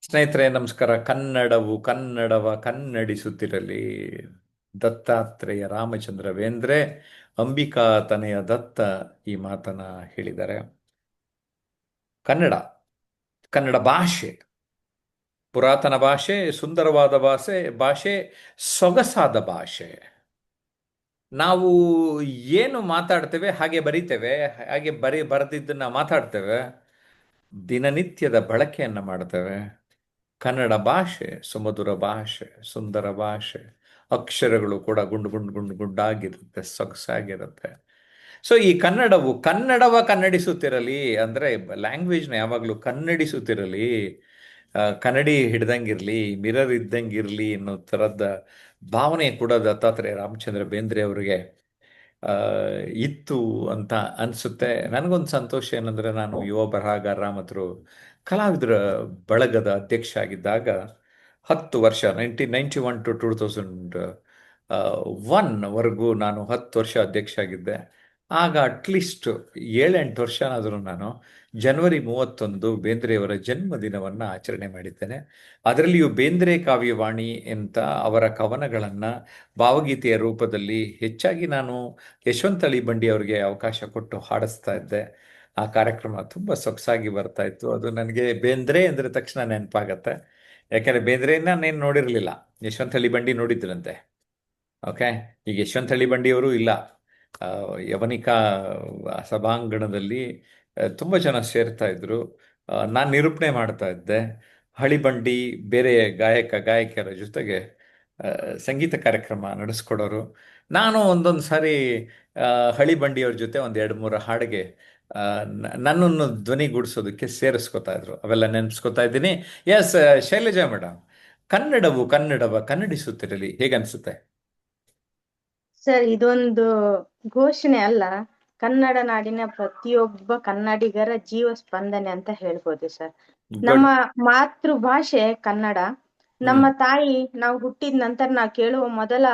ಸ್ನೇಹಿತರೆ ನಮಸ್ಕಾರ. ಕನ್ನಡವ ಕನ್ನಡಿಸುತ್ತಿರಲಿ. ದತ್ತಾತ್ರೇಯ ರಾಮಚಂದ್ರ ಬೇಂದ್ರೆ ಅಂಬಿಕಾ ತನಯ ದತ್ತ ಈ ಮಾತನ್ನ ಹೇಳಿದ್ದಾರೆ. ಕನ್ನಡ ಕನ್ನಡ ಭಾಷೆ ಪುರಾತನ ಭಾಷೆ, ಸುಂದರವಾದ ಭಾಷೆ, ಸೊಗಸಾದ ಭಾಷೆ. ನಾವು ಏನು ಮಾತಾಡ್ತೇವೆ ಹಾಗೆ ಬರಿತೇವೆ, ಹಾಗೆ ಬರೆದಿದ್ದನ್ನ ಮಾತಾಡ್ತೇವೆ, ದಿನನಿತ್ಯದ ಬಳಕೆಯನ್ನು ಮಾಡ್ತೇವೆ. ಕನ್ನಡ ಭಾಷೆ ಸುಮಧುರ ಭಾಷೆ, ಸುಂದರ ಭಾಷೆ. ಅಕ್ಷರಗಳು ಕೂಡ ಗುಂಡು ಗುಂಡು ಗುಂಡು ಗುಂಡಾಗಿರುತ್ತೆ, ಸೊಗಸಾಗಿರುತ್ತೆ. ಸೊ ಈ ಕನ್ನಡವ ಕನ್ನಡಿಸುತ್ತಿರಲಿ ಅಂದರೆ ಲ್ಯಾಂಗ್ವೇಜ್ನ ಯಾವಾಗಲೂ ಕನ್ನಡಿಸುತ್ತಿರಲಿ. ಕನ್ನಡಿ ಹಿಡ್ದಂಗಿರ್ಲಿ, ಮಿರರ್ ಇದ್ದಂಗಿರ್ಲಿ ಅನ್ನೋ ಥರದ ಭಾವನೆ ಕೂಡ ದತ್ತಾತ್ರೇಯ ರಾಮಚಂದ್ರ ಬೇಂದ್ರೆ ಅವರಿಗೆ ಆ, ಇತ್ತು ಅಂತ ಅನಿಸುತ್ತೆ. ನನಗೊಂದು ಸಂತೋಷ ಏನಂದರೆ, ನಾನು ಯುವ ಬರಹಗಾರರ ಮತ್ತು ಕಲಾವಿದರ ಬಳಗದ ಅಧ್ಯಕ್ಷ ಆಗಿದ್ದಾಗ 10 ವರ್ಷ, 1991 to 2001 ವರೆಗೂ ನಾನು 10 ವರ್ಷ ಅಧ್ಯಕ್ಷ ಆಗಿದ್ದೆ. ಆಗ ಅಟ್ಲೀಸ್ಟ್ 7-8 ವರ್ಷನಾದರೂ ನಾನು ಜನವರಿ 31 ಬೇಂದ್ರೆಯವರ ಜನ್ಮದಿನವನ್ನು ಆಚರಣೆ ಮಾಡಿದ್ದೇನೆ. ಅದರಲ್ಲಿಯೂ ಬೇಂದ್ರೆ ಕಾವ್ಯವಾಣಿ ಅಂತ ಅವರ ಕವನಗಳನ್ನು ಭಾವಗೀತೆಯ ರೂಪದಲ್ಲಿ ಹೆಚ್ಚಾಗಿ ನಾನು ಯಶವಂತ ಬಂಡಿ ಅವರಿಗೆ ಅವಕಾಶ ಕೊಟ್ಟು ಹಾಡಿಸ್ತಾ ಇದ್ದೆ. ಆ ಕಾರ್ಯಕ್ರಮ ತುಂಬ ಸೊಗಸಾಗಿ ಬರ್ತಾ ಇತ್ತು. ಅದು ನನಗೆ ಬೇಂದ್ರೆ ಅಂದರೆ ತಕ್ಷಣ ನೆನಪಾಗತ್ತೆ. ಯಾಕೆಂದರೆ ಬೇಂದ್ರೆಯನ್ನ ನಾನು ನೋಡಿರಲಿಲ್ಲ, ಯಶವಂತ ಬಂಡಿ ನೋಡಿದ್ರಂತೆ. ಓಕೆ, ಈಗ ಯಶವಂತ ಬಂಡಿಯವರು ಇಲ್ಲ. ಆ, ಯವನಿಕಾ ಸಭಾಂಗಣದಲ್ಲಿ ತುಂಬ ಜನ ಸೇರ್ತಾ ಇದ್ರು. ನಾನು ನಿರೂಪಣೆ ಮಾಡ್ತಾ ಇದ್ದೆ. ಹಳಿಬಂಡಿ ಬೇರೆ ಗಾಯಕಿಯರ ಜೊತೆಗೆ ಆ, ಸಂಗೀತ ಕಾರ್ಯಕ್ರಮ ನಡೆಸ್ಕೊಡೋರು. ನಾನು ಒಂದೊಂದು ಸಾರಿ ಆ, ಹಳಿಬಂಡಿಯವ್ರ ಜೊತೆ ಒಂದು 2-3 ಹಾಡಿಗೆ ನನ್ನನ್ನು ಧ್ವನಿಗೂಡಿಸೋದಕ್ಕೆ ಸೇರಿಸ್ಕೊತಾ ಇದ್ರು. ಅವೆಲ್ಲ ನೆನೆಸ್ಕೊತಾ ಇದ್ದೀನಿ. ಎಸ್, ಶೈಲಜಾ ಮೇಡಮ್, ಕನ್ನಡವ ಕನ್ನಡಿಸುತ್ತಿರಲಿ ಹೇಗನ್ಸುತ್ತೆ? ಸರ್, ಇದೊಂದು ಘೋಷಣೆ ಅಲ್ಲ, ಕನ್ನಡ ನಾಡಿನ ಪ್ರತಿಯೊಬ್ಬ ಕನ್ನಡಿಗರ ಜೀವ ಸ್ಪಂದನೆ ಅಂತ ಹೇಳ್ಬೋದು ಸರ್. ನಮ್ಮ ಗುಡ್. ಮಾತೃಭಾಷೆ ಕನ್ನಡ. ನಮ್ಮ ಹ್ಮ್. ತಾಯಿ, ನಾವು ಹುಟ್ಟಿದ ನಂತರ ನಾವು ಕೇಳುವ ಮೊದಲ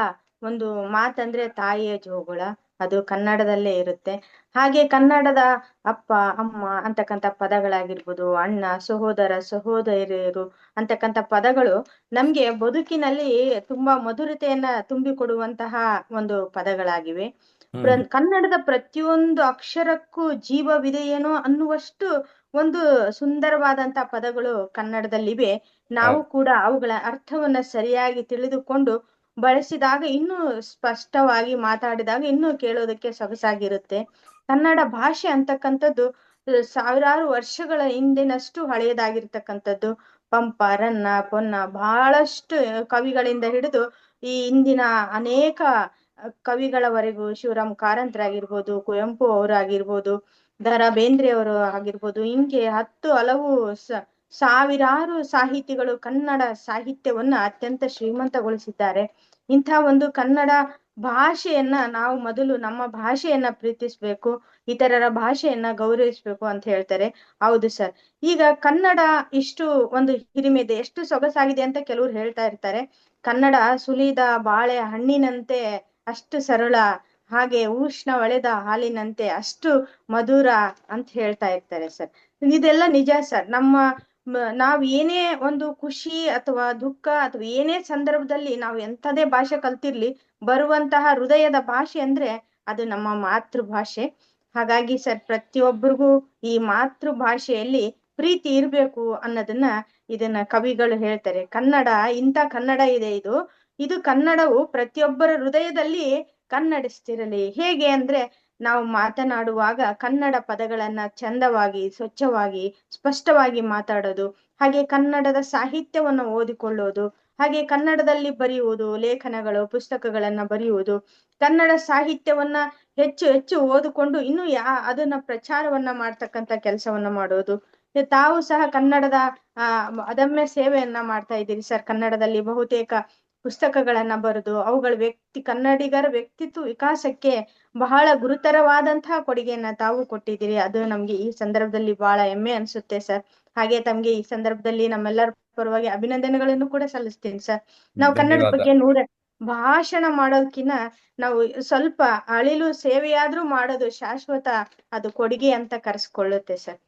ಒಂದು ಮಾತಂದ್ರೆ ತಾಯಿಯ ಜೋಗುಳ, ಅದು ಕನ್ನಡದಲ್ಲೇ ಇರುತ್ತೆ. ಹಾಗೆ ಕನ್ನಡದ ಅಪ್ಪ ಅಮ್ಮ ಅಂತಕ್ಕಂಥ ಪದಗಳಾಗಿರ್ಬೋದು, ಅಣ್ಣ ಸಹೋದರ ಸಹೋದರಿಯರು ಅಂತಕ್ಕಂಥ ಪದಗಳು ನಮ್ಗೆ ಬದುಕಿನಲ್ಲಿ ತುಂಬಾ ಮಧುರತೆಯನ್ನ ತುಂಬಿಕೊಡುವಂತಹ ಒಂದು ಪದಗಳಾಗಿವೆ. ಹ್ಮ್. ಕನ್ನಡದ ಪ್ರತಿಯೊಂದು ಅಕ್ಷರಕ್ಕೂ ಜೀವವಿದೆಯೇನೋ ಅನ್ನುವಷ್ಟು ಒಂದು ಸುಂದರವಾದಂತಹ ಪದಗಳು ಕನ್ನಡದಲ್ಲಿವೆ. ನಾವು ಹೌದು. ಕೂಡ ಅವುಗಳ ಅರ್ಥವನ್ನ ಸರಿಯಾಗಿ ತಿಳಿದುಕೊಂಡು ಬಳಸಿದಾಗ ಇನ್ನೂ ಸ್ಪಷ್ಟವಾಗಿ ಮಾತಾಡಿದಾಗ ಇನ್ನೂ ಕೇಳೋದಕ್ಕೆ ಸೊಗಸಾಗಿರುತ್ತೆ. ಕನ್ನಡ ಭಾಷೆ ಅಂತಕ್ಕಂಥದ್ದು ಸಾವಿರಾರು ವರ್ಷಗಳ ಹಿಂದಿನಷ್ಟು ಹಳೆಯದಾಗಿರ್ತಕ್ಕಂಥದ್ದು. ಪಂಪ, ರನ್ನ, ಪೊನ್ನ, ಬಹಳಷ್ಟು ಕವಿಗಳಿಂದ ಹಿಡಿದು ಈ ಇಂದಿನ ಅನೇಕ ಕವಿಗಳವರೆಗೂ, ಶಿವರಾಮ್ ಕಾರಂತರಾಗಿರ್ಬೋದು, ಕುವೆಂಪು ಅವರಾಗಿರ್ಬೋದು, ಬೇಂದ್ರೆ ಅವರು ಆಗಿರ್ಬೋದು, ಹಿಂಗೆ ಹತ್ತು ಹಲವು ಸಾವಿರಾರು ಸಾಹಿತಿಗಳು ಕನ್ನಡ ಸಾಹಿತ್ಯವನ್ನ ಅತ್ಯಂತ ಶ್ರೀಮಂತಗೊಳಿಸಿದ್ದಾರೆ. ಇಂಥ ಒಂದು ಕನ್ನಡ ಭಾಷೆಯನ್ನ ನಾವು ಮೊದಲು ನಮ್ಮ ಭಾಷೆಯನ್ನ ಪ್ರೀತಿಸ್ಬೇಕು, ಇತರರ ಭಾಷೆಯನ್ನ ಗೌರವಿಸ್ಬೇಕು ಅಂತ ಹೇಳ್ತಾರೆ. ಹೌದು ಸರ್. ಈಗ ಕನ್ನಡ ಇಷ್ಟು ಒಂದು ಹಿರಿಮೆ ಇದೆ, ಎಷ್ಟು ಸೊಗಸಾಗಿದೆ ಅಂತ ಕೆಲವ್ರು ಹೇಳ್ತಾ ಇರ್ತಾರೆ. ಕನ್ನಡ ಸುಲಿದ ಬಾಳೆ ಹಣ್ಣಿನಂತೆ ಅಷ್ಟು ಸರಳ, ಹಾಗೆ ಉಷ್ಣ ಒಳೆದ ಹಾಲಿನಂತೆ ಅಷ್ಟು ಮಧುರ ಅಂತ ಹೇಳ್ತಾ ಇರ್ತಾರೆ ಸರ್. ಇದೆಲ್ಲ ನಿಜ ಸರ್. ನಾವ್ ಏನೇ ಒಂದು ಖುಷಿ ಅಥವಾ ದುಃಖ ಅಥವಾ ಏನೇ ಸಂದರ್ಭದಲ್ಲಿ ನಾವು ಎಂಥದೇ ಭಾಷೆ ಕಲ್ತಿರ್ಲಿ, ಬರುವಂತಹ ಹೃದಯದ ಭಾಷೆ ಅಂದ್ರೆ ಅದು ನಮ್ಮ ಮಾತೃಭಾಷೆ. ಹಾಗಾಗಿ ಸರ್, ಪ್ರತಿಯೊಬ್ಬರಿಗೂ ಈ ಮಾತೃಭಾಷೆಯಲ್ಲಿ ಪ್ರೀತಿ ಇರ್ಬೇಕು ಅನ್ನೋದನ್ನ ಇದನ್ನ ಕವಿಗಳು ಹೇಳ್ತಾರೆ. ಕನ್ನಡ, ಇಂಥ ಕನ್ನಡ ಇದೆ ಇದು. ಇದು ಕನ್ನಡವು ಪ್ರತಿಯೊಬ್ಬರ ಹೃದಯದಲ್ಲಿ ಕನ್ನಡಿಸ್ತಿರಲಿ. ಹೇಗೆ ಅಂದ್ರೆ, ನಾವು ಮಾತನಾಡುವಾಗ ಕನ್ನಡ ಪದಗಳನ್ನ ಚಂದವಾಗಿ, ಸ್ವಚ್ಛವಾಗಿ, ಸ್ಪಷ್ಟವಾಗಿ ಮಾತಾಡೋದು, ಹಾಗೆ ಕನ್ನಡದ ಸಾಹಿತ್ಯವನ್ನು ಓದಿಕೊಳ್ಳೋದು, ಹಾಗೆ ಕನ್ನಡದಲ್ಲಿ ಬರೆಯುವುದು, ಲೇಖನಗಳು ಪುಸ್ತಕಗಳನ್ನ ಬರೆಯುವುದು, ಕನ್ನಡ ಸಾಹಿತ್ಯವನ್ನ ಹೆಚ್ಚು ಹೆಚ್ಚು ಓದಿಕೊಂಡು ಇನ್ನು ಅದನ್ನ ಪ್ರಚಾರವನ್ನ ಮಾಡ್ತಕ್ಕಂಥ ಕೆಲಸವನ್ನ ಮಾಡೋದು. ತಾವು ಸಹ ಕನ್ನಡದ ಅದಮ್ಯ ಸೇವೆಯನ್ನ ಮಾಡ್ತಾ ಇದ್ದೀರಿ ಸರ್. ಕನ್ನಡದಲ್ಲಿ ಬಹುತೇಕ ಪುಸ್ತಕಗಳನ್ನ ಬರೆದು ಅವುಗಳ ಕನ್ನಡಿಗರ ವ್ಯಕ್ತಿತ್ವ ವಿಕಾಸಕ್ಕೆ ಬಹಳ ಗುರುತರವಾದಂತಹ ಕೊಡುಗೆಯನ್ನ ತಾವು ಕೊಟ್ಟಿದ್ದೀರಿ. ಅದು ನಮ್ಗೆ ಈ ಸಂದರ್ಭದಲ್ಲಿ ಬಹಳ ಹೆಮ್ಮೆ ಅನ್ಸುತ್ತೆ ಸರ್. ಹಾಗೆ ತಮ್ಗೆ ಈ ಸಂದರ್ಭದಲ್ಲಿ ನಮ್ಮೆಲ್ಲರ ಪರವಾಗಿ ಅಭಿನಂದನೆಗಳನ್ನು ಕೂಡ ಸಲ್ಲಿಸ್ತೀನಿ ಸರ್. ನಾವು ಕನ್ನಡದ ಧನ್ಯವಾದ. ಬಗ್ಗೆ ಭಾಷಣ ಮಾಡೋದಕ್ಕಿಂತ ನಾವು ಸ್ವಲ್ಪ ಅಳಿಲು ಸೇವೆಯಾದ್ರೂ ಮಾಡೋದು ಶಾಶ್ವತ, ಅದು ಕೊಡುಗೆ ಅಂತ ಕರೆಸ್ಕೊಳ್ಳುತ್ತೆ ಸರ್.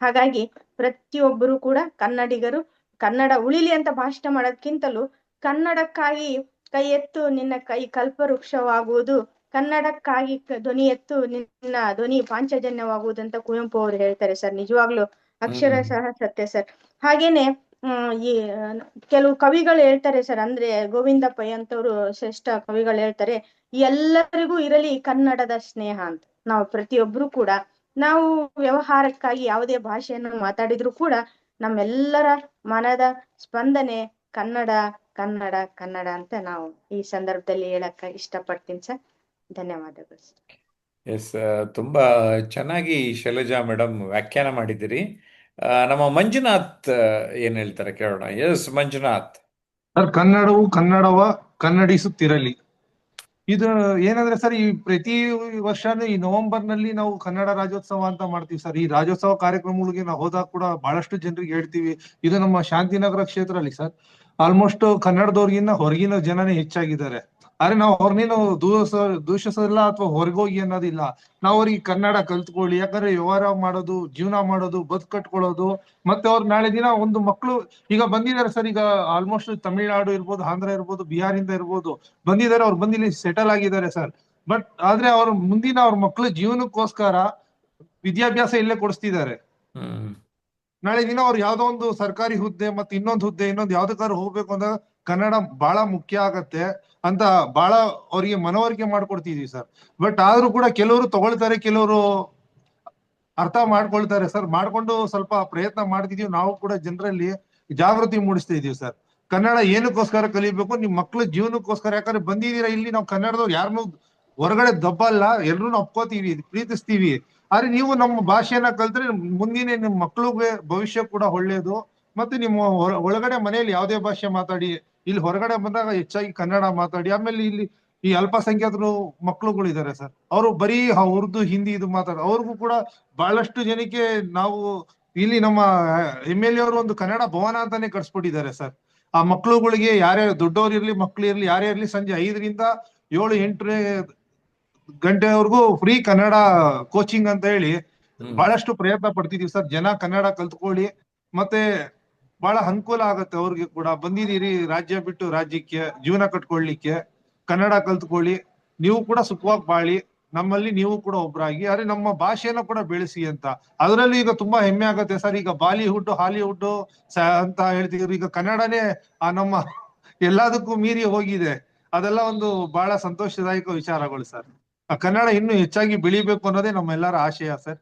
ಹಾಗಾಗಿ ಪ್ರತಿಯೊಬ್ಬರು ಕೂಡ ಕನ್ನಡಿಗರು ಕನ್ನಡ ಉಳಿಲಿ ಅಂತ ಭಾಷಣ ಮಾಡೋದ್ಕಿಂತಲೂ ಕನ್ನಡಕ್ಕಾಗಿ ಕೈ ಎತ್ತು ನಿನ್ನ ಕೈ ಕಲ್ಪವೃಕ್ಷವಾಗುವುದು, ಕನ್ನಡಕ್ಕಾಗಿ ಧ್ವನಿ ಎತ್ತು ನಿನ್ನ ಧ್ವನಿ ಪಾಂಚಜನ್ಯವಾಗುವುದು ಅಂತ ಕುವೆಂಪು ಅವರು ಹೇಳ್ತಾರೆ ಸರ್. ನಿಜವಾಗ್ಲೂ ಹ್ಮ್ ಅಕ್ಷರಶಃ ಸತ್ಯ ಸರ್. ಹಾಗೇನೆ ಈ ಕೆಲವು ಕವಿಗಳು ಹೇಳ್ತಾರೆ ಸರ್, ಅಂದ್ರೆ ಗೋವಿಂದ ಪೈ ಅಂತವ್ರು ಶ್ರೇಷ್ಠ ಕವಿಗಳು ಹೇಳ್ತಾರೆ, ಎಲ್ಲರಿಗೂ ಇರಲಿ ಕನ್ನಡದ ಸ್ನೇಹ ಅಂತ. ನಾವು ಪ್ರತಿಯೊಬ್ರು ಕೂಡ ನಾವು ವ್ಯವಹಾರಕ್ಕಾಗಿ ಯಾವುದೇ ಭಾಷೆಯನ್ನು ಮಾತಾಡಿದ್ರು ಕೂಡ ನಮ್ಮೆಲ್ಲರ ಮನದ ಸ್ಪಂದನೆ ಕನ್ನಡ ಕನ್ನಡ ಕನ್ನಡ ಅಂತ ನಾವು ಈ ಸಂದರ್ಭದಲ್ಲಿ ಹೇಳಕ್ ಇಷ್ಟಪಡ್ತೀನಿ ಸರ್. ಧನ್ಯವಾದಗಳು ಸರ್. ಎಸ್, ತುಂಬಾ ಚೆನ್ನಾಗಿ ಶೈಲಜಾ ಮೇಡಮ್ ವ್ಯಾಖ್ಯಾನ ಮಾಡಿದ್ದೀರಿ. ನಮ್ಮ ಮಂಜುನಾಥ್ ಏನ್ ಹೇಳ್ತಾರೆ ಕೇಳೋಣ. ಎಸ್ ಮಂಜುನಾಥ್. ಸರ್, ಕನ್ನಡವು ಕನ್ನಡವ ಕನ್ನಡಿಸುತ್ತಿರಲಿ. ಇದು ಏನಂದ್ರೆ ಸರ್, ಈ ಪ್ರತಿ ವರ್ಷನೂ ಈ ನವೆಂಬರ್ ನಲ್ಲಿ ನಾವು ಕನ್ನಡ ರಾಜ್ಯೋತ್ಸವ ಅಂತ ಮಾಡ್ತೀವಿ ಸರ್. ಈ ರಾಜ್ಯೋತ್ಸವ ಕಾರ್ಯಕ್ರಮಗಳಿಗೆ ನಾವು ಹೋದಾಗ ಕೂಡ ಬಹಳಷ್ಟು ಜನರಿಗೆ ಹೇಳ್ತೀವಿ. ಇದು ನಮ್ಮ ಶಾಂತಿನಗರ ಕ್ಷೇತ್ರದಲ್ಲಿ ಸರ್ ಆಲ್ಮೋಸ್ಟ್ ಕನ್ನಡದವ್ರಿಗಿನ್ನ ಹೊರಗಿನ ಜನನೇ ಹೆಚ್ಚಾಗಿದ್ದಾರೆ. ಆದ್ರೆ ನಾವು ಅವ್ರನ್ನೇನು ದೂಷಿಸೋದಿಲ್ಲ ಅಥವಾ ಹೊರಗೋಗಿ ಅನ್ನೋದಿಲ್ಲ. ನಾವು ಅವ್ರಿಗೆ ಕನ್ನಡ ಕಲ್ತ್ಕೊಳ್ಳಿ, ಯಾಕಂದ್ರೆ ವ್ಯವಹಾರ ಮಾಡೋದು, ಜೀವನ ಮಾಡೋದು, ಬದುಕು ಕಟ್ಕೊಳ್ಳೋದು, ಮತ್ತೆ ಅವ್ರು ನಾಳೆ ದಿನ ಒಂದು ಮಕ್ಕಳು ಈಗ ಬಂದಿದ್ದಾರೆ ಸರ್. ಈಗ ಆಲ್ಮೋಸ್ಟ್ ತಮಿಳ್ನಾಡು ಇರ್ಬೋದು, ಆಂಧ್ರ ಇರ್ಬೋದು, ಬಿಹಾರಿಂದ ಇರ್ಬೋದು ಬಂದಿದ್ದಾರೆ. ಅವ್ರು ಬಂದು ಇಲ್ಲಿ ಸೆಟಲ್ ಆಗಿದ್ದಾರೆ ಸರ್. ಬಟ್ ಆದ್ರೆ ಅವ್ರ ಮುಂದಿನ ಅವ್ರ ಮಕ್ಕಳ ಜೀವನಕ್ಕೋಸ್ಕರ ವಿದ್ಯಾಭ್ಯಾಸ ಇಲ್ಲೇ ಕೊಡಿಸ್ತಿದ್ದಾರೆ. ಹ್ಮ್ ನಾಳೆ ದಿನ ಅವ್ರು ಯಾವ್ದೋ ಒಂದು ಸರ್ಕಾರಿ ಹುದ್ದೆ ಮತ್ತೆ ಇನ್ನೊಂದು ಹುದ್ದೆ ಇನ್ನೊಂದು ಯಾವ್ದಕ್ಕಾದ್ರು ಹೋಗ್ಬೇಕು ಅಂದಾಗ ಕನ್ನಡ ಬಹಳ ಮುಖ್ಯ ಆಗತ್ತೆ ಅಂತ ಬಹಳ ಅವ್ರಿಗೆ ಮನವರಿಕೆ ಮಾಡ್ಕೊಡ್ತಿದೀವಿ ಸರ್. ಬಟ್ ಆದ್ರೂ ಕೂಡ ಕೆಲವರು ತಗೊಳ್ತಾರೆ, ಕೆಲವರು ಅರ್ಥ ಮಾಡ್ಕೊಳ್ತಾರೆ ಸರ್. ಮಾಡ್ಕೊಂಡು ಸ್ವಲ್ಪ ಪ್ರಯತ್ನ ಮಾಡ್ತಿದೀವಿ. ನಾವು ಕೂಡ ಜನರಲ್ಲಿ ಜಾಗೃತಿ ಮೂಡಿಸ್ತಾ ಇದೀವಿ ಸರ್. ಕನ್ನಡ ಏನಕ್ಕೋಸ್ಕರ ಕಲಿಬೇಕು, ನಿಮ್ ಮಕ್ಳ ಜೀವನಕ್ಕೋಸ್ಕರ. ಯಾಕಂದ್ರೆ ಬಂದಿದ್ದೀರಾ ಇಲ್ಲಿ, ನಾವು ಕನ್ನಡದವ್ರು ಯಾರನ್ನೂ ಹೊರಗಡೆ ದಬ್ಬಲ್ಲ, ಎಲ್ರು ಒಪ್ಕೋತೀವಿ, ಪ್ರೀತಿಸ್ತೀವಿ. ಆದ್ರೆ ನೀವು ನಮ್ಮ ಭಾಷೆಯನ್ನ ಕಲ್ತ್ರೆ ಮುಂದಿನ ನಿಮ್ ಮಕ್ಳಿಗೆ ಭವಿಷ್ಯ ಕೂಡ ಒಳ್ಳೇದು. ಮತ್ತೆ ನಿಮ್ಮ ಒಳಗಡೆ ಮನೆಯಲ್ಲಿ ಯಾವುದೇ ಭಾಷೆ ಮಾತಾಡಿ, ಇಲ್ಲಿ ಹೊರಗಡೆ ಬಂದಾಗ ಹೆಚ್ಚಾಗಿ ಕನ್ನಡ ಮಾತಾಡಿ. ಆಮೇಲೆ ಇಲ್ಲಿ ಈ ಅಲ್ಪಸಂಖ್ಯಾತರು ಮಕ್ಳುಗಳು ಇದಾರೆ ಸರ್, ಅವರು ಬರೀ ಉರ್ದು ಹಿಂದಿ ಇದು ಮಾತಾಡ, ಅವ್ರಿಗೂ ಕೂಡ ಬಹಳಷ್ಟು ಜನಕ್ಕೆ ನಾವು ಇಲ್ಲಿ ನಮ್ಮ MLA ಅವರು ಒಂದು ಕನ್ನಡ ಭವನ ಅಂತಾನೆ ಕಟ್ಸ್ಬಿಟ್ಟಿದ್ದಾರೆ ಸರ್. ಆ ಮಕ್ಳುಗಳಿಗೆ ಯಾರೇ ದೊಡ್ಡವ್ರು ಇರ್ಲಿ ಮಕ್ಳು ಇರ್ಲಿ ಯಾರೇ ಇರ್ಲಿ ಸಂಜೆ 5ರಿಂದ 7-8 ಗಂಟೆವರೆಗೂ ಫ್ರೀ ಕನ್ನಡ ಕೋಚಿಂಗ್ ಅಂತ ಹೇಳಿ ಬಹಳಷ್ಟು ಪ್ರಯತ್ನ ಪಡ್ತಿದೀವಿ ಸರ್. ಜನ ಕನ್ನಡ ಕಲ್ತ್ಕೊಳ್ಳಿ, ಮತ್ತೆ ಬಹಳ ಅನುಕೂಲ ಆಗತ್ತೆ ಅವ್ರಿಗೆ ಕೂಡ. ಬಂದಿದ್ದೀರಿ ರಾಜ್ಯ ಬಿಟ್ಟು ರಾಜ್ಯಕ್ಕೆ ಜೀವನ ಕಟ್ಕೊಳ್ಲಿಕ್ಕೆ, ಕನ್ನಡ ಕಲ್ತ್ಕೊಳ್ಳಿ, ನೀವು ಕೂಡ ಸುಖವಾಗಿ ಬಾಳಿ, ನಮ್ಮಲ್ಲಿ ನೀವು ಕೂಡ ಒಬ್ರಾಗಿ, ಆದ್ರೆ ನಮ್ಮ ಭಾಷೆನ ಕೂಡ ಬೆಳೆಸಿ ಅಂತ. ಅದರಲ್ಲಿ ಈಗ ತುಂಬಾ ಹೆಮ್ಮೆ ಆಗತ್ತೆ ಸರ್. ಈಗ ಬಾಲಿವುಡ್ ಹಾಲಿವುಡ್ ಅಂತ ಹೇಳ್ತಿದ್ರು, ಈಗ ಕನ್ನಡನೇ ನಮ್ಮ ಎಲ್ಲದಕ್ಕೂ ಮೀರಿ ಹೋಗಿದೆ. ಅದೆಲ್ಲ ಒಂದು ಬಹಳ ಸಂತೋಷದಾಯಕ ವಿಚಾರಗಳು ಸರ್. ಆ ಕನ್ನಡ ಇನ್ನೂ ಹೆಚ್ಚಾಗಿ ಬೆಳಿಬೇಕು ಅನ್ನೋದೇ ನಮ್ಮೆಲ್ಲರ ಆಶಯ ಸರ್.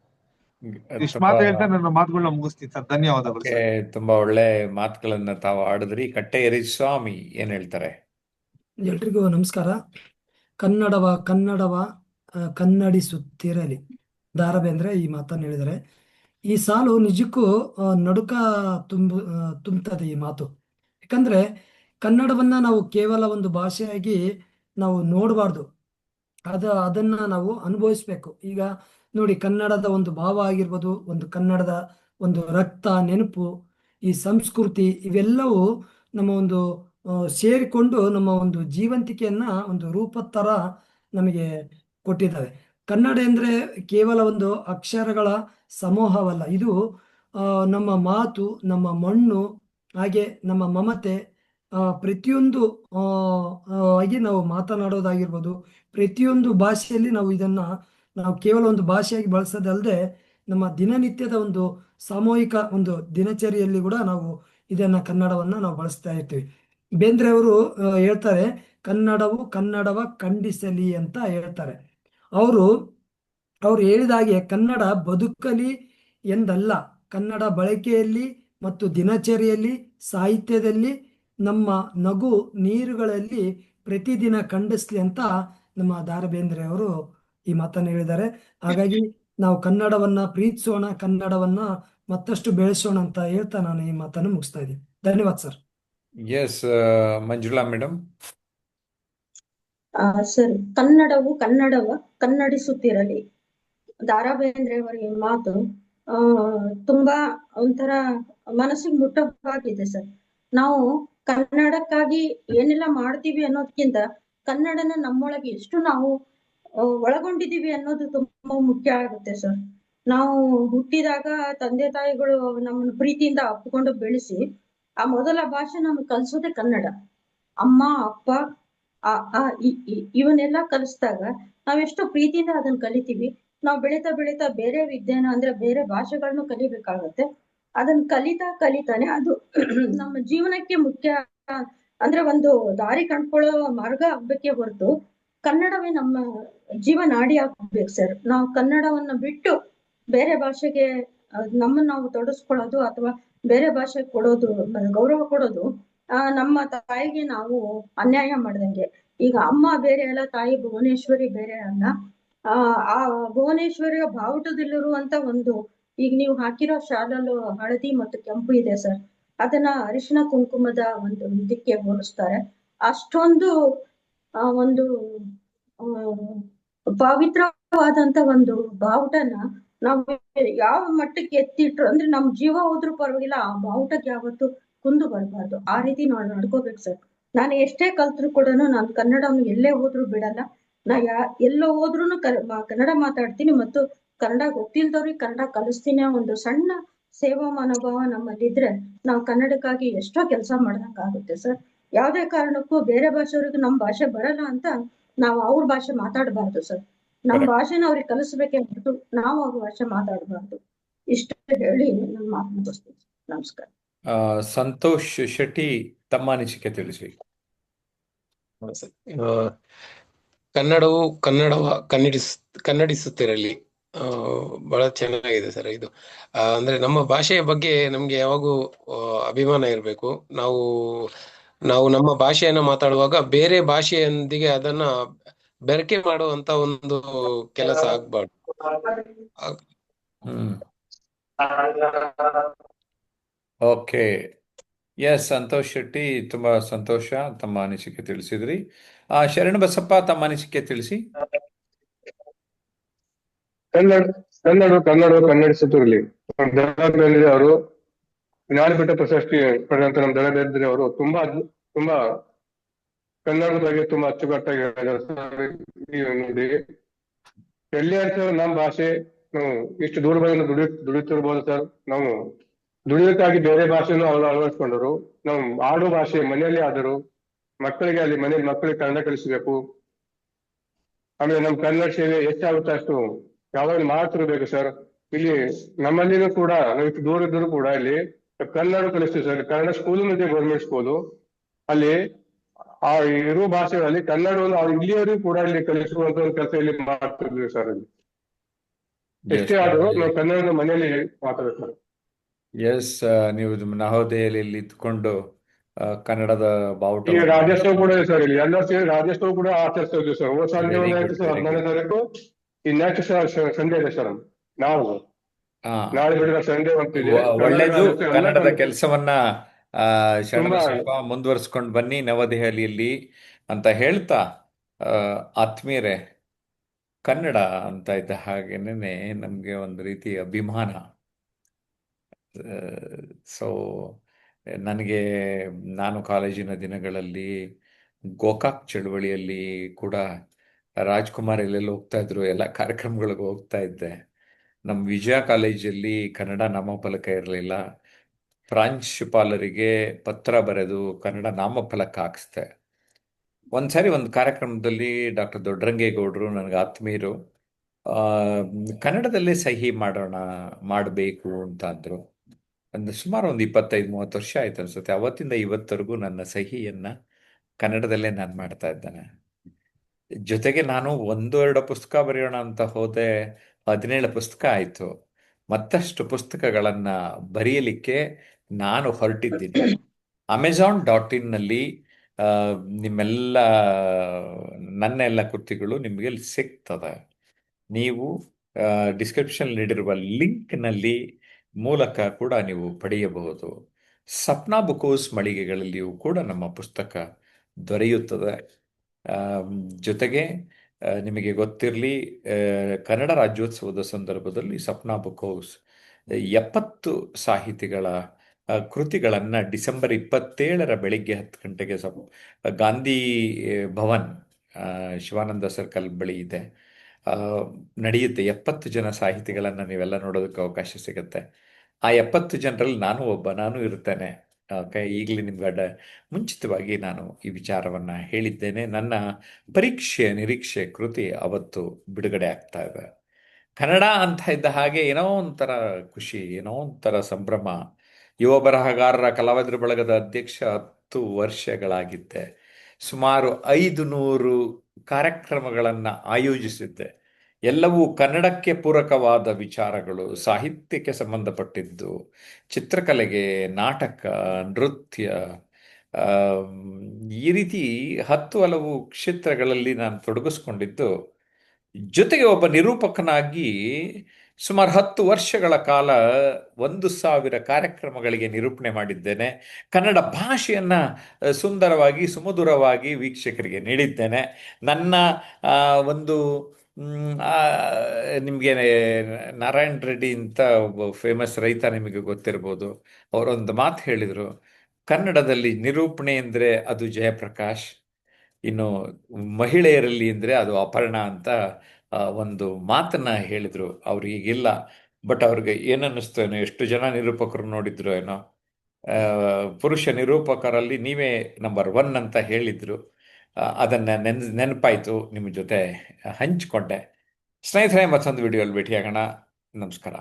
ಇಷ್ಟು ತುಂಬಾ ಮಾತು ಹೇಳ್ತಾ ನನ್ನ ಮಾತುಗಳನ್ನ ಮುಗಿಸ್ತೀನಿ ಸರ್. ಧನ್ಯವಾದಗಳು ಓಕೆ, ಸರ್. ತುಂಬಾ ಒಳ್ಳೆ ಮಾತುಗಳನ್ನ ತಾವು ಆಡಿದ್ರಿ. ಕಟ್ಟೇರಿ ಸ್ವಾಮಿ ಏನ್ ಹೇಳ್ತಾರೆ? ಎಲ್ರಿಗೂ ನಮಸ್ಕಾರ. ಕನ್ನಡವ ಕನ್ನಡಿಸುತ್ತಿರಲಿ, ದ ರಾ ಬೇಂದ್ರೆ ಈ ಮಾತನ್ನು ಹೇಳಿದರೆ. ಈ ಸಾಲು ನಿಜಕ್ಕೂ ನಡುಕ ತುಂಬುತ್ತದೆ ಈ ಮಾತು. ಯಾಕಂದ್ರೆ ಕನ್ನಡವನ್ನ ನಾವು ಕೇವಲ ಒಂದು ಭಾಷೆಯಾಗಿ ನಾವು ನೋಡಬಾರ್ದು, ಅದನ್ನ ನಾವು ಅನುಭವಿಸ್ಬೇಕು. ಈಗ ನೋಡಿ, ಕನ್ನಡದ ಒಂದು ಭಾವ ಆಗಿರ್ಬೋದು, ಒಂದು ಕನ್ನಡದ ಒಂದು ರಕ್ತ ನೆನಪು, ಈ ಸಂಸ್ಕೃತಿ, ಇವೆಲ್ಲವೂ ನಮ್ಮ ಒಂದು ಸೇರಿಕೊಂಡು ನಮ್ಮ ಒಂದು ಜೀವಂತಿಕೆಯನ್ನ ಒಂದು ರೂಪದ ಥರ ನಮಗೆ ಕೊಟ್ಟಿದ್ದಾವೆ. ಕನ್ನಡ ಅಂದರೆ ಕೇವಲ ಒಂದು ಅಕ್ಷರಗಳ ಸಮೂಹವಲ್ಲ, ಇದು ನಮ್ಮ ಮಾತು, ನಮ್ಮ ಮಣ್ಣು, ಹಾಗೆ ನಮ್ಮ ಮಮತೆ, ಪ್ರತಿಯೊಂದು ಆಗಿ ನಾವು ಮಾತನಾಡೋದಾಗಿರ್ಬೋದು. ಪ್ರತಿಯೊಂದು ಭಾಷೆಯಲ್ಲಿ ನಾವು ಇದನ್ನ ನಾವು ಕೇವಲ ಒಂದು ಭಾಷೆಯಾಗಿ ಬಳಸೋದಲ್ಲದೆ ನಮ್ಮ ದಿನನಿತ್ಯದ ಒಂದು ಸಾಮೂಹಿಕ ಒಂದು ದಿನಚರಿಯಲ್ಲಿ ಕೂಡ ನಾವು ಇದನ್ನ ಕನ್ನಡವನ್ನ ನಾವು ಬಳಸ್ತಾ ಇರ್ತೀವಿ. ಬೇಂದ್ರೆ ಅವರು ಹೇಳ್ತಾರೆ, ಕನ್ನಡವ ಖಂಡಿಸಲಿ ಅಂತ ಹೇಳ್ತಾರೆ. ಅವರು ಹೇಳಿದ ಹಾಗೆ ಕನ್ನಡ ಬದುಕಲಿ ಎಂದಲ್ಲ, ಕನ್ನಡ ಬಳಕೆಯಲ್ಲಿ ಮತ್ತು ದಿನಚರಿಯಲ್ಲಿ, ಸಾಹಿತ್ಯದಲ್ಲಿ, ನಮ್ಮ ನಗು ನೀರುಗಳಲ್ಲಿ ಪ್ರತಿದಿನ ಖಂಡಿಸ್ಲಿ ಅಂತ ನಮ್ಮ ದ ರಾ ಬೇಂದ್ರೆ ಅವರು ಈ ಮಾತನ್ನು ಹೇಳಿದ್ದಾರೆ. ಹಾಗಾಗಿ ನಾವು ಕನ್ನಡವನ್ನ ಪ್ರೀತಿಸೋಣ, ಕನ್ನಡವನ್ನ ಮತ್ತಷ್ಟು ಬೆಳೆಸೋಣ ಅಂತ ಹೇಳ್ತಾ ನಾನು ಈ ಮಾತನ್ನು ಮುಗಿಸ್ತಾ ಇದ್ದೀನಿ. ಧನ್ಯವಾದ sir. Yes Manjula madam. Sir, ಕನ್ನಡವ ಕನ್ನಡಿಸುತ್ತಿರಲಿ, ದ ರಾ ಬೇಂದ್ರೆ ಅವರ ಈ ಮಾತು ತುಂಬಾ ಒಂಥರ ಮನಸ್ಸಿಗೆ ಮುಟ್ಟವಾಗಿದೆ ಸರ್. ನಾವು ಕನ್ನಡಕ್ಕಾಗಿ ಏನೆಲ್ಲ ಮಾಡ್ತೀವಿ ಅನ್ನೋದಕ್ಕಿಂತ ಕನ್ನಡನ ನಮ್ಮೊಳಗೆ ಎಷ್ಟು ನಾವು ಒಳಗೊಂಡಿದೀವಿ ಅನ್ನೋದು ತುಂಬಾ ಮುಖ್ಯ ಆಗುತ್ತೆ ಸರ್. ನಾವು ಹುಟ್ಟಿದಾಗ ತಂದೆ ತಾಯಿಗಳು ನಮ್ಮನ್ನು ಪ್ರೀತಿಯಿಂದ ಅಪ್ಪಿಕೊಂಡು ಬೆಳೆಸಿ ಆ ಮೊದಲ ಭಾಷೆ ನಮ್ಗೆ ಕಲ್ಸೋದೇ ಕನ್ನಡ. ಅಮ್ಮ, ಅಪ್ಪ, ಆ ಆ ಇವನ್ನೆಲ್ಲ ಕಲಿಸಿದಾಗ ನಾವೆಷ್ಟು ಪ್ರೀತಿಯಿಂದ ಅದನ್ನ ಕಲಿತೀವಿ. ನಾವು ಬೆಳೀತಾ ಬೆಳೀತಾ ಬೇರೆ ವಿದ್ಯೆನ ಅಂದ್ರೆ ಬೇರೆ ಭಾಷೆಗಳನ್ನು ಕಲಿಬೇಕಾಗತ್ತೆ. ಅದನ್ನ ಕಲಿತಾನೆ ಅದು ನಮ್ಮ ಜೀವನಕ್ಕೆ ಮುಖ್ಯ, ಅಂದ್ರೆ ಒಂದು ದಾರಿ ಕಂಡ್ಕೊಳ್ಳೋ ಮಾರ್ಗ ಆಗ್ಬೇಕೇ ಹೊರತು ಕನ್ನಡವೇ ನಮ್ಮ ಜೀವನಾಡಿ ಆಗ್ಬೇಕು ಸರ್. ನಾವು ಕನ್ನಡವನ್ನ ಬಿಟ್ಟು ಬೇರೆ ಭಾಷೆಗೆ ನಮ್ಮನ್ನ ನಾವು ತೊಡಸ್ಕೊಳ್ಳೋದು ಅಥವಾ ಬೇರೆ ಭಾಷೆ ಕೊಡೋದು, ಗೌರವ ಕೊಡೋದು ನಮ್ಮ ತಾಯಿಗೆ ನಾವು ಅನ್ಯಾಯ ಮಾಡ್ದಂಗೆ. ಈಗ ಅಮ್ಮ ಬೇರೆ ಅಲ್ಲ, ತಾಯಿ ಭುವನೇಶ್ವರಿ ಬೇರೆ ಅಲ್ಲ. ಆ ಭುವನೇಶ್ವರಿಯ ಬಾವುಟದಲ್ಲಿರುವಂತ ಒಂದು, ಈಗ ನೀವು ಹಾಕಿರೋ ಶಾಲಲ್ಲೂ ಹಳದಿ ಮತ್ತು ಕೆಂಪು ಇದೆ ಸರ್, ಅದನ್ನ ಅರಿಶಿನ ಕುಂಕುಮದ ಒಂದು ಇದಕ್ಕೆ ಹೋಲಿಸ್ತಾರೆ. ಅಷ್ಟೊಂದು ಒಂದು ಪವಿತ್ರವಾದಂತ ಒಂದು ಬಾವುಟನ ನಾವು ಯಾವ ಮಟ್ಟಕ್ಕೆ ಎತ್ತಿಟ್ರು ಅಂದ್ರೆ ನಮ್ ಜೀವ ಹೋದ್ರೂ ಪರವಾಗಿಲ್ಲ, ಆ ಬಾವುಟಕ್ಕೆ ಯಾವತ್ತು ಕುಂದು ಬರಬಾರ್ದು. ಆ ರೀತಿ ನಾವು ನಡ್ಕೋಬೇಕು ಸರ್. ನಾನು ಎಷ್ಟೇ ಕಲ್ತ್ರು ಕೂಡ ನಾನು ಕನ್ನಡವನ್ನು ಎಲ್ಲೇ ಹೋದ್ರು ಬಿಡಲ್ಲ. ನಾ ಎಲ್ಲೋ ಹೋದ್ರುನು ಕನ್ನಡ ಮಾತಾಡ್ತೀನಿ ಮತ್ತು ಕನ್ನಡ ಗೊತ್ತಿಲ್ದವ್ರಿಗೆ ಕನ್ನಡ ಕಲಿಸ್ತೀನಿ. ಒಂದು ಸಣ್ಣ ಸೇವಾ ಮನೋಭಾವ ನಮ್ಮಲ್ಲಿದ್ರೆ ನಾವು ಕನ್ನಡಕ್ಕಾಗಿ ಎಷ್ಟೋ ಕೆಲಸ ಮಾಡ್ದಂಗ ಆಗುತ್ತೆ ಸರ್. ಯಾವ್ದೇ ಕಾರಣಕ್ಕೂ ಬೇರೆ ಭಾಷೆಯವ್ರಿಗೆ ನಮ್ ಭಾಷೆ ಬರಲ್ಲ ಅಂತ ನಾವು ಅವ್ರ ಭಾಷೆ ಮಾತಾಡಬಾರ್ದು ಸರ್. ನಮ್ ಕರೆಕ್ಟ್. ಭಾಷೆನ ಅವ್ರಿಗೆ ಕಲಿಸ್ಬೇಕೇ ಹೊರತು ನಾವು ಅವ್ರ ಭಾಷೆ ಮಾತಾಡಬಾರ್ದು. ಇಷ್ಟು ಹೇಳಿ ನನ್ನ ಮಾತು ಮುಗಿಸ್ತೀನಿ. ನಮಸ್ಕಾರ. ಸಂತೋಷ್ ಶೆಟ್ಟಿ, ತಮ್ಮ ಅನಿಸಿಕೆ ತಿಳಿಸಿ. ಹೌದು ಸರ್. ಕನ್ನಡವು ಕನ್ನಡಿಸುತ್ತಿರಲಿ. ಬಹಳ ಚೆನ್ನಾಗಿದೆ ಸರ್ ಇದು. ಅಂದ್ರೆ ನಮ್ಮ ಭಾಷೆಯ ಬಗ್ಗೆ ನಮ್ಗೆ ಯಾವಾಗೂ ಅಭಿಮಾನ ಇರಬೇಕು. ನಾವು ನಮ್ಮ ಭಾಷೆಯನ್ನ ಮಾತಾಡುವಾಗ ಬೇರೆ ಭಾಷೆಯೊಂದಿಗೆ ಅದನ್ನ ಬೆರಕೆ ಮಾಡುವಂತ ಒಂದು ಕೆಲಸ ಆಗ್ಬಾರ್ದು. ಓಕೆ, ಎಸ್ ಸಂತೋಷ್ ಶೆಟ್ಟಿ, ತುಂಬಾ ಸಂತೋಷ ತಮ್ಮ ಅನಿಸಿಕೆ ತಿಳಿಸಿದ್ರಿ. ಶರಣಬಸಪ್ಪ, ತಮ್ಮ ಅನಿಸಿಕೆ ತಿಳಿಸಿ. ಕನ್ನಡಿಸುತ್ತಿರಲಿ. ದರಾ ಬೇಂದ್ರೆ ಅವರು ಜ್ಞಾನಪೀಠ ಪ್ರಶಸ್ತಿ ಪಡೆದಂತ ನಮ್ಮ ದರಾ ಬೇಂದ್ರೆ ಅವರು ತುಂಬಾ ಕನ್ನಡದ ಬಗ್ಗೆ ತುಂಬಾ ಅಚ್ಚುಕಟ್ಟಾಗಿ ಹೇಳಿದ್ದಾರೆ. ಎಲ್ಲಿ ಅಂತ ನಮ್ಮ ಭಾಷೆ ನಾವು ಇಷ್ಟು ದೂರ ಬಂದು ದುಡಿತಿರ್ಬೋದು ಸರ್. ನಾವು ದುಡಿಯೋಕ್ಕಾಗಿ ಬೇರೆ ಭಾಷೆಯನ್ನು ಅವರು ಅಳವಡಿಸ್ಕೊಂಡರು. ನಾವು ಆಡೋ ಭಾಷೆ ಮನೆಯಲ್ಲಿ ಆದರೂ ಮಕ್ಕಳಿಗೆ ಅಲ್ಲಿ ಮನೆಯಲ್ಲಿ ಮಕ್ಕಳಿಗೆ ಕನ್ನಡ ಕಲಿಸಬೇಕು. ಆಮೇಲೆ ನಮ್ಮ ಕನ್ನಡ ಸೇವೆ ಎಷ್ಟಾಗುತ್ತೆ ಅಷ್ಟು ಯಾವಾಗಲೂ ಮಾಡ್ತಿರ್ಬೇಕು ಸರ್. ಇಲ್ಲಿ ನಮ್ಮಲ್ಲಿನೂ ಕೂಡ ನಾವು ಇಷ್ಟು ದೂರ ಇದ್ದರೂ ಕೂಡ ಇಲ್ಲಿ ಕನ್ನಡ ಕಲಿಸ್ತೀವಿ ಸರ್. ಕನ್ನಡ ಸ್ಕೂಲು ಮತ್ತೆ ಗೌರ್ಮೆಂಟ್ ಸ್ಕೂಲು, ಅಲ್ಲಿ ಆ ಇರೋ ಭಾಷೆಗಳಲ್ಲಿ ಕನ್ನಡವನ್ನು ಅವ್ರು ಇಲ್ಲಿಯವರೆಗೂ ಕೂಡ ಇಲ್ಲಿ ಕಲಿಸುವಂತ ಒಂದು ಕೆಲಸ ಇಲ್ಲಿ ಮಾಡ್ತಿರ್ತೀವಿ ಸರ್. ಇಲ್ಲಿ ಎಷ್ಟೇ ಆದರೂ ನಾವು ಕನ್ನಡದ ಮನೆಯಲ್ಲಿ ಮಾತಾಡ್ಬೇಕು. ಎಸ್, ನೀವು ನವೋದಯಲ್ಲಿ ಇದ್ಕೊಂಡು ಕನ್ನಡದ ಬಾವುಟ ಈಗ ರಾಜ್ಯೋತ್ಸವ ಕೂಡ ಇದೆ ಸರ್. ಇಲ್ಲಿ ಎಲ್ಲ ಸೇರಿ ರಾಜ್ಯೋತ್ಸವ ಕೂಡ ಆಚರಿಸ್ತಾ ಇದ್ದೀವಿ ಸರ್. ಹೋದ ಸಂಜೆ Very ಒಂದು good, ಆಯ್ತು ಸರ್, very 15ನೇ ತಾರೀಕು. ಈ ನೆಕ್ಸ್ಟ್ ಸಂಡೇ ಇದೆ ಸರ್. ನಾವು ನಾಳೆ ಬಿಡುವ ಸಂಡೇ ಹೊಂಟಿದೆ. ಒಳ್ಳೇದು. ಕನ್ನಡದ ಕನ್ನಡ ಕೆಲಸವನ್ನ ಶರಣಬಸಪ್ಪ ಮುಂದುವರಿಸ್ಕೊಂಡು ಬನ್ನಿ ನವದೆಹಲಿಯಲ್ಲಿ ಅಂತ ಹೇಳ್ತಾ, ಆತ್ಮೀಯರೇ, ಕನ್ನಡ ಅಂತ ಇದ್ದ ಹಾಗೇನೆ ನಮಗೆ ಒಂದು ರೀತಿ ಅಭಿಮಾನ. ಸೊ ನಾನು ಕಾಲೇಜಿನ ದಿನಗಳಲ್ಲಿ ಗೋಕಾಕ್ ಚಳವಳಿಯಲ್ಲಿ ಕೂಡ ರಾಜ್ಕುಮಾರ್ ಎಲ್ಲೆಲ್ಲಿ ಹೋಗ್ತಾ ಇದ್ರು, ಎಲ್ಲ ಕಾರ್ಯಕ್ರಮಗಳಿಗೆ ಹೋಗ್ತಾ ಇದ್ದೆ. ನಮ್ಮ ವಿಜಯ ಕಾಲೇಜಲ್ಲಿ ಕನ್ನಡ ನಾಮಫಲಕ ಇರಲಿಲ್ಲ. ಪ್ರಾಂಶುಪಾಲರಿಗೆ ಪತ್ರ ಬರೆದು ಕನ್ನಡ ನಾಮಫಲಕ ಹಾಕಿಸ್ದೆ. ಒಂದ್ಸಾರಿ ಒಂದು ಕಾರ್ಯಕ್ರಮದಲ್ಲಿ ಡಾಕ್ಟರ್ ದೊಡ್ಡರಂಗೇಗೌಡರು, ನನಗೆ ಆತ್ಮೀಯರು, ಕನ್ನಡದಲ್ಲೇ ಸಹಿ ಮಾಡಬೇಕು ಅಂತ ಅಂದರು. ಸುಮಾರು ಒಂದು 25-30 ವರ್ಷ ಆಯ್ತು ಅನ್ಸುತ್ತೆ. ಅವತ್ತಿಂದ ಇವತ್ತರೆಗೂ ನನ್ನ ಸಹಿಯನ್ನ ಕನ್ನಡದಲ್ಲೇ ನಾನು ಮಾಡ್ತಾ ಇದ್ದೇನೆ. ಜೊತೆಗೆ ನಾನು 1-2 ಪುಸ್ತಕ ಬರೆಯೋಣ ಅಂತ ಹೋದೆ, 17 ಪುಸ್ತಕ ಆಯಿತು. ಮತ್ತಷ್ಟು ಪುಸ್ತಕಗಳನ್ನು ಬರೆಯಲಿಕ್ಕೆ ನಾನು ಹೊರಟಿದ್ದೀನಿ. Amazon.in ನನ್ನೆಲ್ಲ ಕೃತಿಗಳು ನಿಮಗೆ ಸಿಗ್ತದೆ. ನೀವು ಡಿಸ್ಕ್ರಿಪ್ಷನ್ ನೀಡಿರುವ ಲಿಂಕ್ನಲ್ಲಿ ಮೂಲಕ ಕೂಡ ನೀವು ಪಡೆಯಬಹುದು. ಸಪ್ನಾ ಬುಕ್ ಹೌಸ್ ಮಳಿಗೆಗಳಲ್ಲಿಯೂ ಕೂಡ ನಮ್ಮ ಪುಸ್ತಕ ದೊರೆಯುತ್ತದೆ. ಜೊತೆಗೆ ನಿಮಗೆ ಗೊತ್ತಿರಲಿ, ಕನ್ನಡ ರಾಜ್ಯೋತ್ಸವದ ಸಂದರ್ಭದಲ್ಲಿ ಸಪ್ನಾ ಬುಕ್ ಹೌಸ್ 70 ಸಾಹಿತಿಗಳ ಕೃತಿಗಳನ್ನು ಡಿಸೆಂಬರ್ 27 ಬೆಳಿಗ್ಗೆ 10 ಗಂಟೆಗೆ ಗಾಂಧಿ ಭವನ್, ಶಿವಾನಂದ ಸರ್ಕಲ್ ಬಳಿ ಇದೆ, ನಡೆಯುತ್ತೆ. 70 ಜನ ಸಾಹಿತಿಗಳನ್ನು ನೀವೆಲ್ಲ ನೋಡೋದಕ್ಕೆ ಅವಕಾಶ ಸಿಗುತ್ತೆ. ಆ 70 ಜನರಲ್ಲಿ ನಾನು ಇರ್ತೇನೆ. ಓಕೆ, ಈಗಲೇ ನಿಮ್ಗೆ ಮುಂಚಿತವಾಗಿ ನಾನು ಈ ವಿಚಾರವನ್ನು ಹೇಳಿದ್ದೇನೆ. ನನ್ನ ಪರೀಕ್ಷೆಯ ನಿರೀಕ್ಷೆ ಕೃತಿ ಅವತ್ತು ಬಿಡುಗಡೆ ಆಗ್ತಾ ಇದೆ. ಕನ್ನಡ ಅಂತ ಇದ್ದ ಹಾಗೆ ಏನೋ ಒಂಥರ ಖುಷಿ, ಏನೋ ಒಂಥರ ಸಂಭ್ರಮ. ಯುವ ಬರಹಗಾರರ ಕಲಾವಿದರ ಬಳಗದ ಅಧ್ಯಕ್ಷ 10 ವರ್ಷಗಳಾಗಿದ್ದೆ. ಸುಮಾರು 500 ಕಾರ್ಯಕ್ರಮಗಳನ್ನು ಆಯೋಜಿಸಿದ್ದೆ. ಎಲ್ಲವೂ ಕನ್ನಡಕ್ಕೆ ಪೂರಕವಾದ ವಿಚಾರಗಳು, ಸಾಹಿತ್ಯಕ್ಕೆ ಸಂಬಂಧಪಟ್ಟಿದ್ದು, ಚಿತ್ರಕಲೆಗೆ, ನಾಟಕ, ನೃತ್ಯ, ಈ ರೀತಿ 10 ಹಲವು ಕ್ಷೇತ್ರಗಳಲ್ಲಿ ನಾನು ತೊಡಗಿಸ್ಕೊಂಡಿದ್ದು. ಜೊತೆಗೆ ಒಬ್ಬ ನಿರೂಪಕನಾಗಿ ಸುಮಾರು 10 ವರ್ಷಗಳ ಕಾಲ 1,000 ಕಾರ್ಯಕ್ರಮಗಳಿಗೆ ನಿರೂಪಣೆ ಮಾಡಿದ್ದೇನೆ. ಕನ್ನಡ ಭಾಷೆಯನ್ನು ಸುಂದರವಾಗಿ, ಸುಮಧುರವಾಗಿ ವೀಕ್ಷಕರಿಗೆ ನೀಡಿದ್ದೇನೆ. ನನ್ನ ಒಂದು ನಿಮಗೆ ನಾರಾಯಣ್ ರೆಡ್ಡಿ ಅಂತ ಒಬ್ಬ ಫೇಮಸ್ ರೈತ ನಿಮಗೆ ಗೊತ್ತಿರ್ಬೋದು. ಅವರೊಂದು ಮಾತು ಹೇಳಿದರು, ಕನ್ನಡದಲ್ಲಿ ನಿರೂಪಣೆ ಅಂದರೆ ಅದು ಜಯಪ್ರಕಾಶ್, ಇನ್ನು ಮಹಿಳೆಯರಲ್ಲಿ ಅಂದರೆ ಅದು ಅಪರ್ಣ ಅಂತ ಒಂದು ಮಾತನ್ನು ಹೇಳಿದರು. ಅವ್ರು ಈಗಿಲ್ಲ, ಬಟ್ ಅವ್ರಿಗೆ ಏನನ್ನಿಸ್ತು ಏನೋ, ಎಷ್ಟು ಜನ ನಿರೂಪಕರು ನೋಡಿದ್ರು ಏನೋ, ಪುರುಷ ನಿರೂಪಕರಲ್ಲಿ ನೀವೇ ನಂಬರ್ 1 ಅಂತ ಹೇಳಿದರು. ಅದನ್ನು ನೆನಪಾಯಿತು, ನಿಮ್ಮ ಜೊತೆ ಹಂಚಿಕೊಂಡೆ. ಸ್ನೇಹಿತರೆ, ಮತ್ತೊಂದು ವಿಡಿಯೋಲ್ಲಿ ಭೇಟಿಯಾಗೋಣ. ನಮಸ್ಕಾರ.